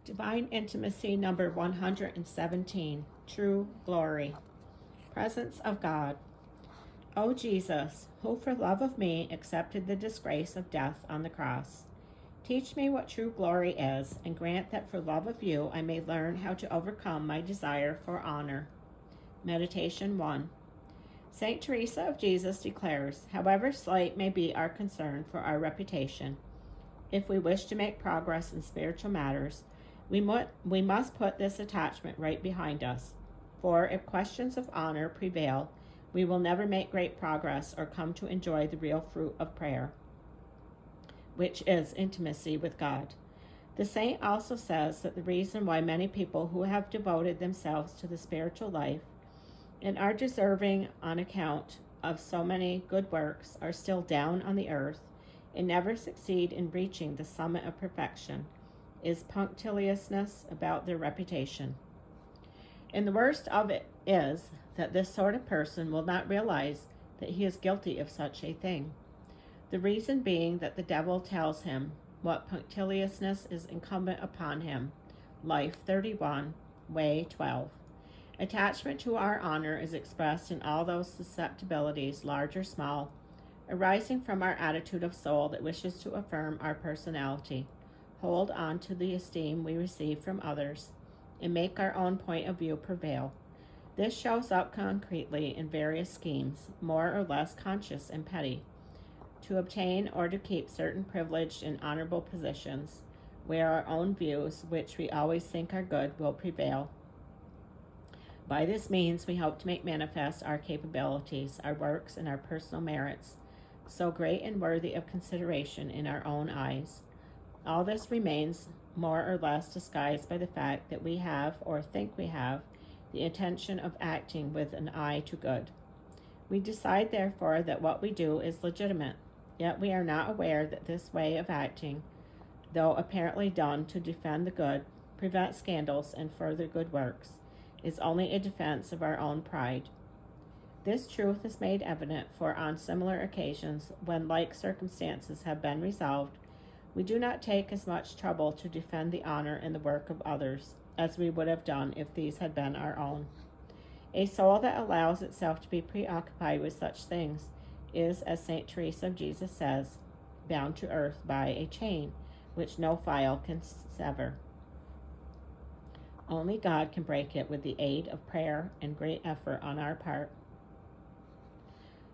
Divine Intimacy number 117, True Glory. Presence of God. O Jesus, who for love of me accepted the disgrace of death on the cross, teach me what true glory is, and grant that for love of you I may learn how to overcome my desire for honor. Meditation 1. St. Teresa of Jesus declares, however slight may be our concern for our reputation, if we wish to make progress in spiritual matters, we must put this attachment right behind us. For if questions of honor prevail, we will never make great progress or come to enjoy the real fruit of prayer, which is intimacy with God. The saint also says that the reason why many people who have devoted themselves to the spiritual life and are deserving on account of so many good works are still down on the earth and never succeed in reaching the summit of perfection is punctiliousness about their reputation. And the worst of it is that this sort of person will not realize that he is guilty of such a thing. The reason being that the devil tells him what punctiliousness is incumbent upon him. Life 31, Way 12. Attachment to our honor is expressed in all those susceptibilities, large or small, arising from our attitude of soul that wishes to affirm our personality, hold on to the esteem we receive from others, and make our own point of view prevail. This shows up concretely in various schemes, more or less conscious and petty, to obtain or to keep certain privileged and honorable positions, where our own views, which we always think are good, will prevail. By this means, we hope to make manifest our capabilities, our works, and our personal merits, so great and worthy of consideration in our own eyes. All this remains more or less disguised by the fact that we have, or think we have, the intention of acting with an eye to good. We decide, therefore, that what we do is legitimate, yet we are not aware that this way of acting, though apparently done to defend the good, prevent scandals, and further good works, is only a defense of our own pride. This truth is made evident, for on similar occasions, when like circumstances have been resolved, we do not take as much trouble to defend the honor and the work of others as we would have done if these had been our own. A soul that allows itself to be preoccupied with such things is, as St. Teresa of Jesus says, bound to earth by a chain which no file can sever. Only God can break it with the aid of prayer and great effort on our part.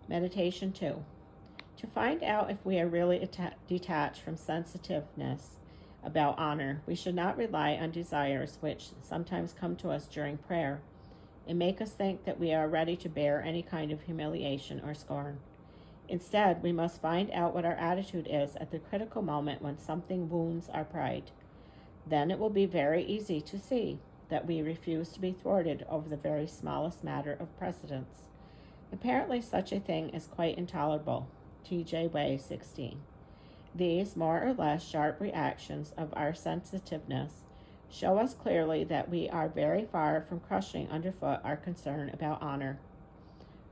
Meditation 2. To find out if we are really detached from sensitiveness about honor, we should not rely on desires which sometimes come to us during prayer and make us think that we are ready to bear any kind of humiliation or scorn. Instead, we must find out what our attitude is at the critical moment when something wounds our pride. Then it will be very easy to see that we refuse to be thwarted over the very smallest matter of precedence. Apparently such a thing is quite intolerable. T.J. Way 16. These more or less sharp reactions of our sensitiveness show us clearly that we are very far from crushing underfoot our concern about honor.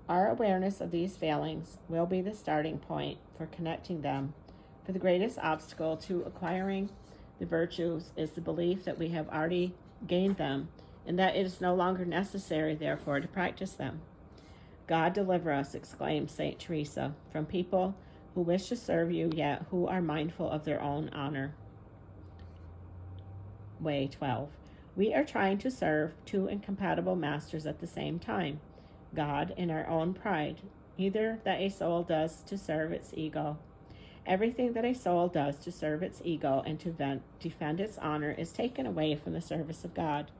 Our awareness of these failings will be the starting point for connecting them, for the greatest obstacle to acquiring the virtues is the belief that we have already gained them, and that it is no longer necessary, therefore, to practice them. God deliver us, exclaims St. Teresa, from people who wish to serve you, yet who are mindful of their own honor. Way 12. We are trying to serve two incompatible masters at the same time, God and our own pride, either that a soul does to serve its ego. Everything that a soul does to serve its ego and to defend its honor is taken away from the service of God,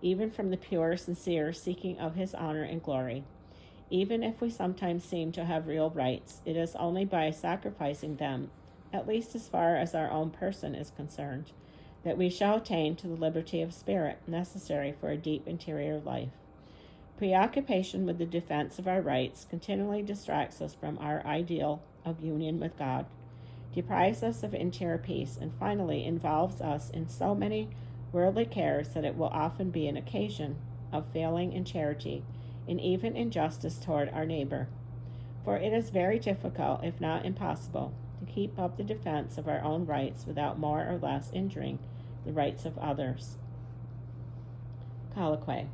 even from the pure, sincere seeking of his honor and glory. Even if we sometimes seem to have real rights, it is only by sacrificing them, at least as far as our own person is concerned, that we shall attain to the liberty of spirit necessary for a deep interior life. Preoccupation with the defense of our rights continually distracts us from our ideal of union with God, deprives us of interior peace, and finally involves us in so many worldly cares that it will often be an occasion of failing in charity and even in justice toward our neighbor. For it is very difficult, if not impossible, to keep up the defense of our own rights without more or less injuring the rights of others. Colloquy.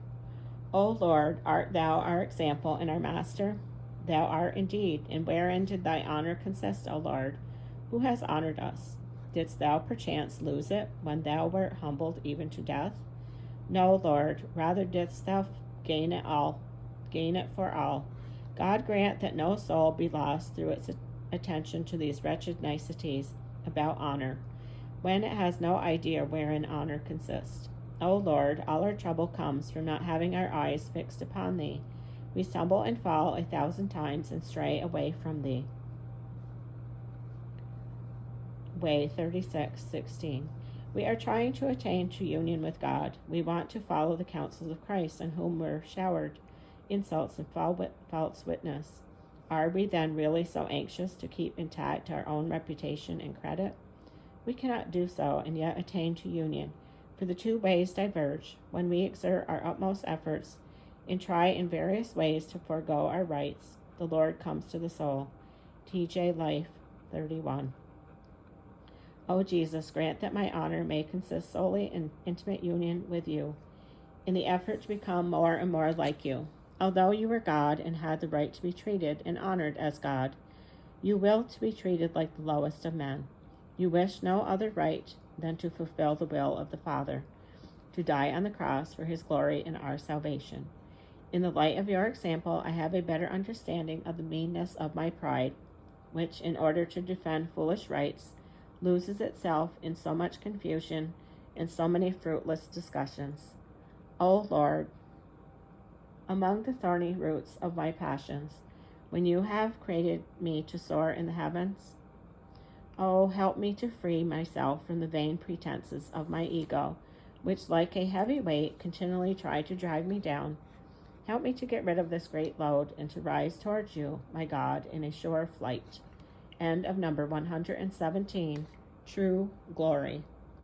O Lord, art thou our example and our master? Thou art indeed, and wherein did thy honor consist, O Lord? Who has honored us? Didst thou perchance lose it when thou wert humbled even to death? No, Lord, rather didst thou gain it for all. God grant that no soul be lost through its attention to these wretched niceties about honor, when it has no idea wherein honor consists. O Lord, all our trouble comes from not having our eyes fixed upon thee. We stumble and fall 1,000 times and stray away from thee. Way 36:16. We are trying to attain to union with God. We want to follow the counsels of Christ, on whom were showered insults and false witness. Are we then really so anxious to keep intact our own reputation and credit? We cannot do so and yet attain to union, for the two ways diverge. When we exert our utmost efforts and try in various ways to forego our rights, the Lord comes to the soul. T.J. Life 31. O Jesus, grant that my honor may consist solely in intimate union with you, in the effort to become more and more like you. Although you were God and had the right to be treated and honored as God, you willed to be treated like the lowest of men. You wished no other right than to fulfill the will of the Father, to die on the cross for his glory and our salvation. In the light of your example, I have a better understanding of the meanness of my pride, which, in order to defend foolish rights, loses itself in so much confusion and so many fruitless discussions. O Lord, among the thorny roots of my passions, when you have created me to soar in the heavens, oh, help me to free myself from the vain pretenses of my ego, which like a heavy weight continually try to drag me down. Help me to get rid of this great load and to rise towards you, my God, in a sure flight. End of number 117. True Glory.